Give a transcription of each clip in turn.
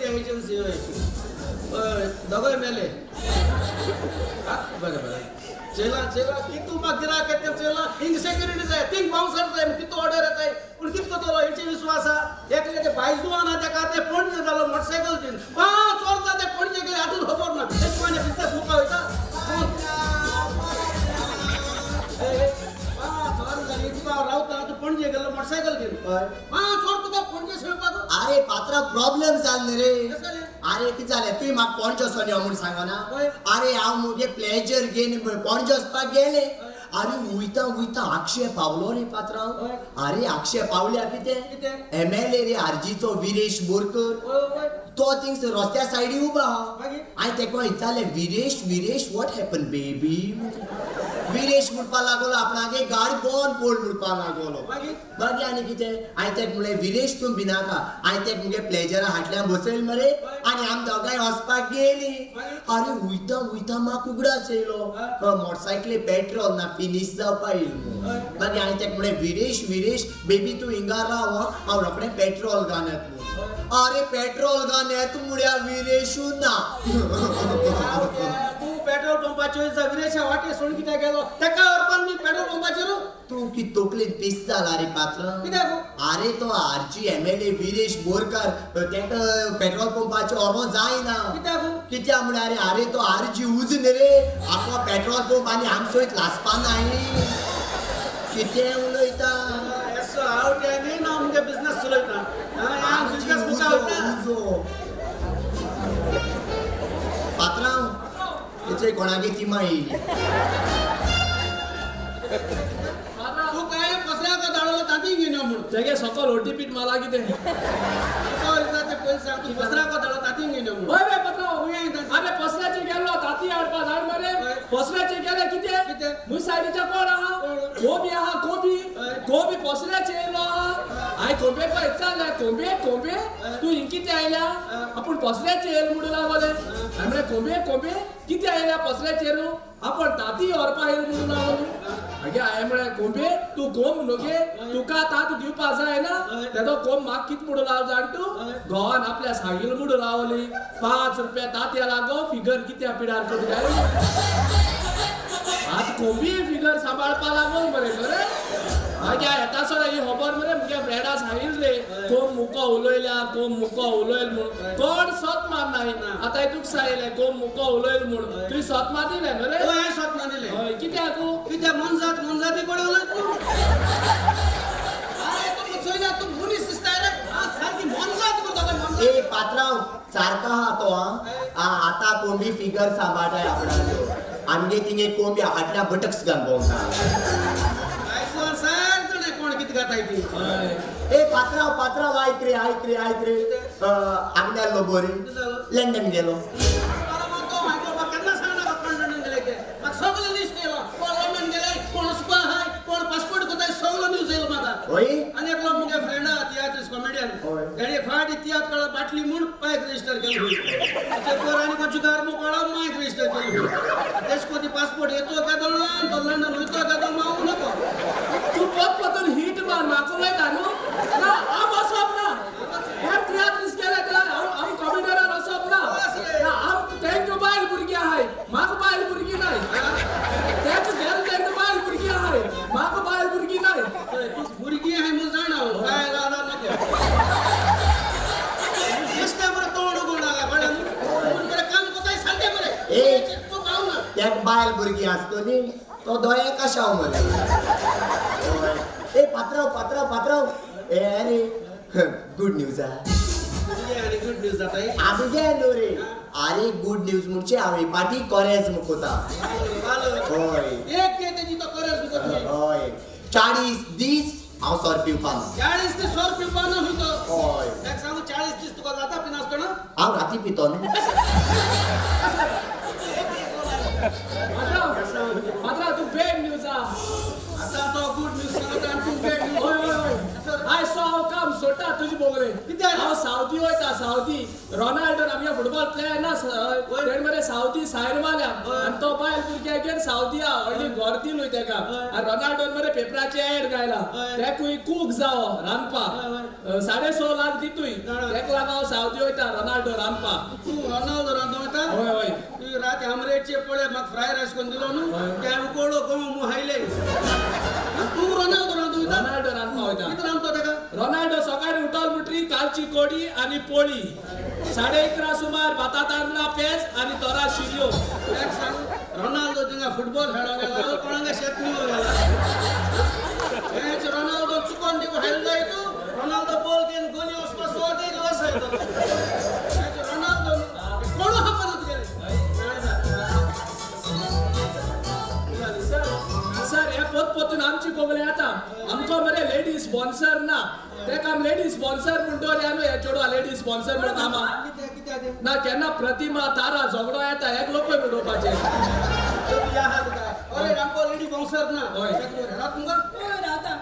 Agency दोघे मेले बरं बरं चेला चेला कितू मग गिराक येते चेला हिंग सेक्युरिटी जाय थिंग बाउन्सर जाय कितू ऑर्डर येते पण कितको तो हेचे विश्वासा एकले ते बायजू आना त्या काते फोन झालो मोटरसायकल दिन 5 वर्ष ते फोन गेले आतून खबर ना एक माने बिझनेस मुका होता मोटरसायकल घेऊन 5 वर्ष तुका फोनचे स्वयंपाक अरे पात्रा प्रॉब्लेम चालले रे अरे किती झाले तुम्ही माग पणजो सोन्या म्हणून सांगा ना अरे हांव मुगे प्लेजर घेन पणजो वचपाक गेले अरे उयता उयता अक्षय पावलो रे पात्रा अरे अक्षय पावल्या किते एमएलए रे आरजीचो विरेश बोरकर तो थिंग रस्त्या सायडी उबा हांव तेका विचारले Viresh Viresh what happen baby Viresh म्हणपा लागलो आपणागे गाडी बंद पड म्हणपा लागलो मागीर आनी कितें हांवें तेका म्हणलें विरेश तूं भिनाका हांवें तेका मुगे प्लेजरा हाटल्यान बसयले मरे आनी आमी दोगांय वचपाक गेली अरे उयता उयता म्हाका उगडास येयलो मोटरसायकली पेट्रोल ना फिनिश जावपा येयलो मागीर हांवें तेका म्हणलें विरेश विरेश बेबी तूं हिंगा राव हांव रोखडें पेट्रोल घालून येता अरे पेट्रोल घालून येता म्हळ्यार विरेशू ना पेट्रोल पंपाचेर विरेशा वाटे सोडून कित्याक गेलो तेका व्हरपाक मी पेट्रोल पंपाचेर तू की तोकलेन पीस जाला रे पात्र कित्याक अरे तो आरची एमएलए विरेश बोरकार तेका पेट्रोल पंपाचेर व्हरो जायना कित्याक म्हळ्यार अरे तो आरची उज न्ही रे आपलो पेट्रोल पंप आनी आमचोच लासपा नाय कितें उलयता हांव टेनी ना मुगे बिझनेस चलयता हांव बिझनेस मुका पात्रांव तेचे कोणागे ती माई तू काय कसल्या का दाडलो ताती घेना म्हण तेगे सकल ओटीपी मला कितें ते पयस सांग तू कसल्या का दाडलो ताती घेना म्हण होय रे पत्रा अरे पसऱ्याचे गेलो ताती हाडपा धाड मरे पसऱ्याचे गेले कितें मुय सायडीच्या कोण आहा कोबी आहा कोबी पसऱ्याचे येयलो आहा हांवें कोंबे पळय विचारलें कोंबे तूं हिंग कितें आयल्या आपूण पसऱ्याचे येयलो म्हणून लागले हांवें कोंबे कितें आयल्या पसऱ्याचेर आपण ताती व्हरपा येयलो म्हणून लागलो मागीर हांवें म्हळें कोंबे तूं कोंब न्हू गे तुका तात दिवपा जाय ना तेदो कोंब म्हाका कितें म्हणून लाव जाण तूं घोवान आपल्या सागील म्हणून लावली 5 रुपया तात्या लागो फिगर कित्या पिडार करूं जाय आतां कोंबी फिगर सांबाळपा लागो मरे मागीर येता सर ही खबर मरे मुगे फ्रेंडा सांगिल रे कोंब मुको उलयल्या कोंब मुको उलयल म्हूण कोण सत मारनाय आतां तुका सांगलें कोंब मुको उलयल म्हूण तुवें सत मारिलें मरे हय सत मारिलें हय कित्याक कित्याक मनजाती कोण उलयत तू मुनीस दिसता रे सारकी मनजात करता ए पात्रांव सारका हा तो आता कोंबी फिगर सांबाळटाय आपणाल्यो आमगे तिंगे कोंबी हाटल्या बटक्स घालून भोंवता ए पात्रांव आयक रे आगण्यालो बरे लंडन गेलो सगळं लिस्ट केलं कोण लंडन गेले कोण स्पा हाय कोण पासपोर्ट कोताय सगळं न्यूज येईल माझा आणि एक लोक मुगे फ्रेंड तियात्रीस कॉमेडियन गाडी फाटी तियात कळा बाटली म्हूण पायक रजिस्टर केलं ते पोरांनी को जुगार मुकळा मायक रजिस्टर केलं देश कोती पासपोर्ट येतो का दळण तो लंडन होतो का दळ माऊ नको तू पतन हिट मार माको लायता न्हू ना आ बसप ना हे तियात्रीस केले त्या आम कॉमेडियन असप ना आम तेंक बायल भुरगी आहाय म्हाका बायल भुरगी नाय तेच तेंक बायल भुरगी आहाय म्हाका बायल भुरगी नाय तू भुरगी आहे म्हूण जाणा काय लाला नको दिसता बरं तोंड गोडा बडा म्हूण बरं काम कोताय सांगते बरं ए तू पाव ना त्याक बायल भुरगी आसतो न्ही तो दोळे कशाव मरे ए पात्रांव ए अरे गुड न्यूज आणि गुड न्यूज जाताय आमी गेलो रे अरे गुड न्यूज म्हणजे हांवें पाटी कोरेज मुकोता होय एक ते तेजी तो करस मुको होय 40 दीस हांव सोर पिवपाना 40 ते 100 पिवपाना होतो होय एक सांगू 40 दीस तुका जाता पिना असतो ना हांव राती पितो न्ही मात्रा तू बेड न्यूज आता तो गुड न्यूज सांगता आणि तू बेड न्यूज होय I saw come सोटा तुझी बोगले कित्याक? हांव सावथी वयता सावथी रोनाल्डो आमगे फुटबॉल प्लेयर ना तेण मरे सावथी सायन मारल्या आनी तो बायल भुरग्यागेर सावथी हा व्हडली घर दिलूय तेका आनी रोनाल्डोन मरे पेपराचे एड घायला तेकूय कूक जावो रांदपाक 6.5 लाख दितूय तेका लागून हांव सावथी वयता रोनाल्डो रांदपाक तू रोनाल्डो रांदो वयता हय हय तू रात आमलेटचे पळे म्हाका फ्राय रायस करून दिलो न्हू त्या उकोळो गवो मु हायले तू रोनाल्डो रांदो वयता रोनाल्डो रांदपाक वयता कितें रांदतो तेका रोनाल्डो सकाळी उठल मुटरी कालची कोडी आणि पोळी 11:30 सुमार भाता तांदळा पेज आणि तोरा शिरयो एक सांग रोनाल्डो थिंगा फुटबॉल खेळो गेला कोणागे शेतनी गेला हेच रोनाल्डो चुकोन दिको हायलो तू रोनाल्डो बॉल घेऊन गोली वचपा सोदे दिवस आहे तो हेच रोनाल्डो कोण हा परत गेले सर हे पोतपोतून आमची बोगले आता आमको मरे लेडी स्पॉन्सर ना तेका आम लेडी स्पॉन्सर म्हणटोर या न्हू हे चेडवा लेडी स्पॉन्सर म्हणून आमा ना केन्ना प्रतिमा तारा झगडो येता एक लोक उडोवपाचे अरे रामको लेडी बाउंसर ना होय. रात तुमका रावता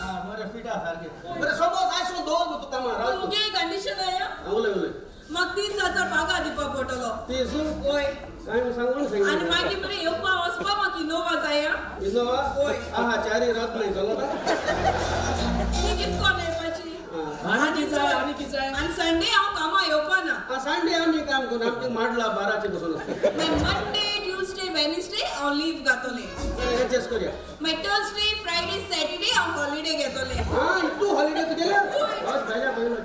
हा बरे फिटा सारखे बरे सपोज आयसो दोन तू कामा राव मुगे कंडिशन आया उलय उलय म्हाका 30,000 पागा दिवपा पडटलो ते सु होय काय सांगून सांग आनी मागीर मरे येवपा वचपा म्हाका इनोवा जाया इनोवा होय. आहा चारी रात नाही चलो ना ती कितकोन येवपाची आणि किती जाय आनी संडे हांव कामा येवपा ना संडे आम्ही काम करू आमचे माडला 12चे बसून असते मागीर मंडे ट्यूसडे वेनसडे हांव लीव घातोलें ऍडजस्ट करूया मागीर थर्सडे फ्रायडे सॅटरडे हांव हॉलिडे घेतोलें हा तू हॉलिडे तू गेला होय. बस भाज्या पहिलं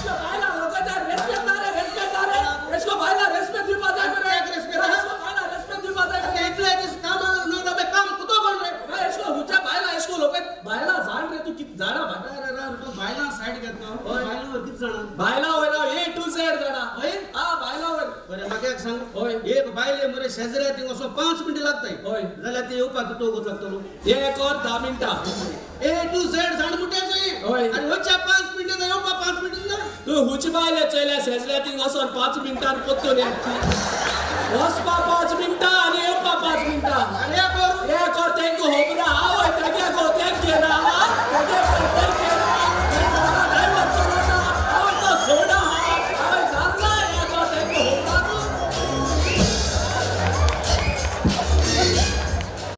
बायला लोकांचा रेस्पेक्ट ना रे रेस्पेक्ट ना रे इसको बायला रेस्पेक्ट दिवपा जाय रे एक respect हा? इसको बायला रेस्पेक्ट दिवपा जाय इतले दिस काम न डबे काम कुतो कोण रे रे इसको हुच्या बायला इसको लोक बायला जाण रे तू कित जाणा बाय अरे रे तू बायला साइड घेतलो बायलावर किती जण बायला वयला A to Z जाणा होय? हा बायला वय बरे म्हाका एक सांग होय. एक बायले मरे शेजऱ्या थिंग असो 5 मिनिट लागताय होय. जाल्यार ते येवपाक तो गोत लागतलो 1 और 10 मिनिटा A to Z झाड मुट्याचो होय. आणि वच्चा 5 मिनिट येवपा 5 मिनिट ना तू हुची बायले चयल्या सेजल्या थिंग असोन 5 मिनिटान पोत्तो रे वसपा 5 मिनिट